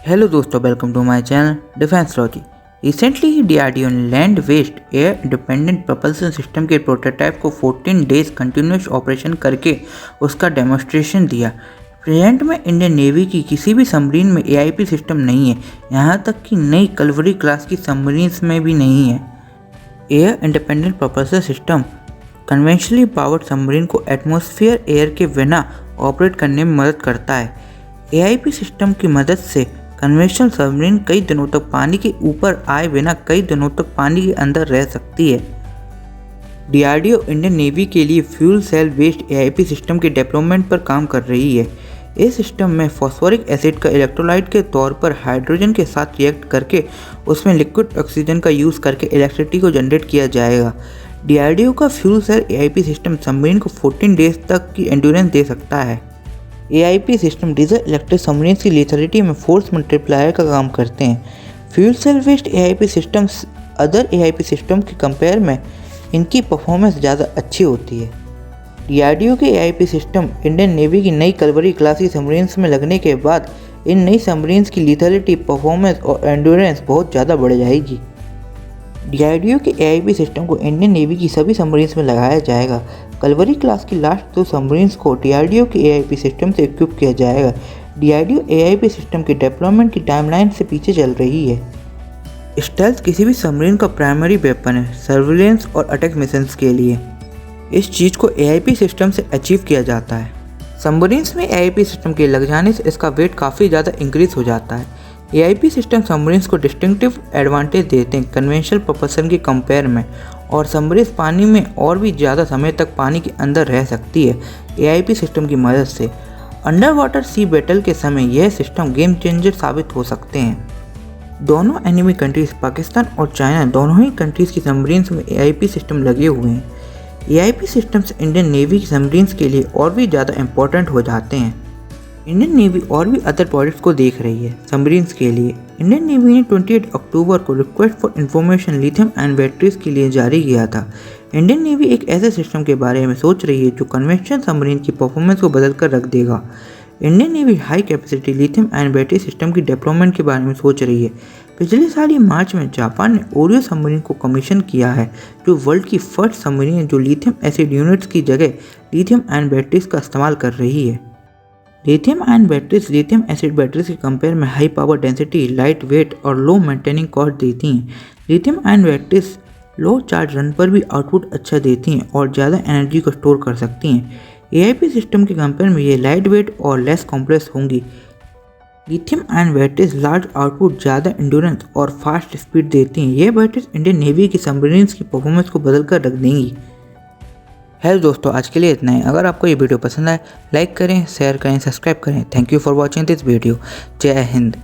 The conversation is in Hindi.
हेलो दोस्तों, welcome to my channel defence logy. Recently DRDO ने land based air independent propulsion system के प्रोटोटाइप को 14 डेज कंटिन्यूस ऑपरेशन करके उसका डेमोन्स्ट्रेशन दिया। प्रेजेंट में इंडियन नेवी की किसी भी सबमरीन में एआईपी सिस्टम नहीं है, यहाँ तक कि नई कलवरी क्लास की सबमरीन्स में भी नहीं है। Air independent propulsion system conventionally powered submarine को एटमॉस्फेयर एयर के बिना ऑपरेट करने में मदद करता है। एआईपी सिस्टम की मदद से कन्वेंशनल सबमरीन कई दिनों तक पानी के ऊपर आए बिना कई दिनों तक पानी के अंदर रह सकती है। डीआरडीओ इंडियन नेवी के लिए fuel cell based AIP system के डेवलपमेंट पर काम कर रही है। इस सिस्टम में फॉस्फोरिक एसिड का इलेक्ट्रोलाइट के तौर पर हाइड्रोजन के साथ रिएक्ट करके उसमें लिक्विड ऑक्सीजन का यूज़ करके इलेक्ट्रिसिटी को जनरेट किया जाएगा। डीआरडीओ का fuel cell AIP system submarine को 14 डेज तक की एंड्योरेंस दे सकता है। AIP system diesel electric submarines की लेथलिटी में फोर्स मल्टीप्लायर का काम करते हैं। Fuel cell based AIP systems other AIP system के कंपेयर में इनकी परफॉर्मेंस ज़्यादा अच्छी होती है। डीआरडीओ के एआईपी सिस्टम इंडियन नेवी की नई कलवरी क्लास की सबमरीन्स में लगने के बाद इन नई सबमरीन्स की लेथलिटी, परफॉर्मेंस और एंड्योरेंस बहुत ज़्यादा बढ़ जाएगी। डीआरडीओ के एआईपी सिस्टम को इंडियन नेवी की सभी सबमरीन्स में लगाया जाएगा। कलवरी क्लास की लास्ट 2 सबमरीन्स को डीआरडीओ के एआईपी सिस्टम से इक्विप किया जाएगा। डीआरडीओ एआईपी सिस्टम के डेवलपमेंट की टाइमलाइन से पीछे चल रही है। स्टेल्थ किसी भी सबमरीन का प्राइमरी वेपन है सर्विलेंस और अटैक मिशंस के लिए। इस चीज़ को एआईपी सिस्टम से अचीव किया जाता है। सबमरीन्स में एआईपी सिस्टम के लग जाने से इसका वेट काफ़ी ज़्यादा इंक्रीज हो जाता है। एआईपी सिस्टम सबमरीन्स को डिस्टिंक्टिव एडवांटेज देते हैं कन्वेंशनल प्रोपल्शन के कंपेयर में, और सबमरीन्स पानी में और भी ज़्यादा समय तक पानी के अंदर रह सकती है। एआईपी सिस्टम की मदद से अंडर वाटर सी बैटल के समय यह सिस्टम गेम चेंजर साबित हो सकते हैं। दोनों एनिमी कंट्रीज पाकिस्तान और चाइना दोनों ही कंट्रीज की सबमरीन्स में एआईपी सिस्टम लगे हुए हैं। एआईपी सिस्टम्स इंडियन नेवी की सबमरीन्स के लिए और भी ज़्यादा इंपॉर्टेंट हो जाते हैं। इंडियन नेवी और भी अदर प्रोजेक्ट्स को देख रही है सबमरीन्स के लिए। इंडियन नेवी ने 28 अक्टूबर को request for information lithium ion batteries के लिए जारी किया था। इंडियन नेवी एक ऐसे सिस्टम के बारे में सोच रही है जो कन्वेंशनल सबमरीन की परफॉर्मेंस को बदल कर रख देगा। Indian navy high capacity lithium ion battery system की डेवलपमेंट के बारे में सोच रही है। पिछले साल ही मार्च में जापान ने ओरियो सबमरीन को कमीशन किया है, जो वर्ल्ड की फर्स्ट सबमरीन है जो लिथियम एसिड यूनिट्स की जगह लिथियम आयन बैटरीज का इस्तेमाल कर रही है। Lithium ion batteries lithium acid batteries के कंपेयर में high power density, light weight और लो मेंटेनिंग कॉस्ट देती हैं। लिथियम आयन बैटरीज लो चार्ज रन पर भी आउटपुट अच्छा देती हैं और ज़्यादा एनर्जी को स्टोर कर सकती हैं। एआईपी सिस्टम के कंपेयर में ये लाइट वेट और लेस कॉम्प्लेक्स होंगी। Lithium ion batteries large output, ज़्यादा एंड्योरेंस और फास्ट स्पीड देती हैं। ये बैटरीज इंडियन नेवी की सबमरीन्स की परफॉर्मेंस को बदल कर रख देंगी। हेलो दोस्तों, आज के लिए इतना ही। अगर आपको ये वीडियो पसंद आए, लाइक करें, शेयर करें, सब्सक्राइब करें। Thank you for watching this video. जय हिंद।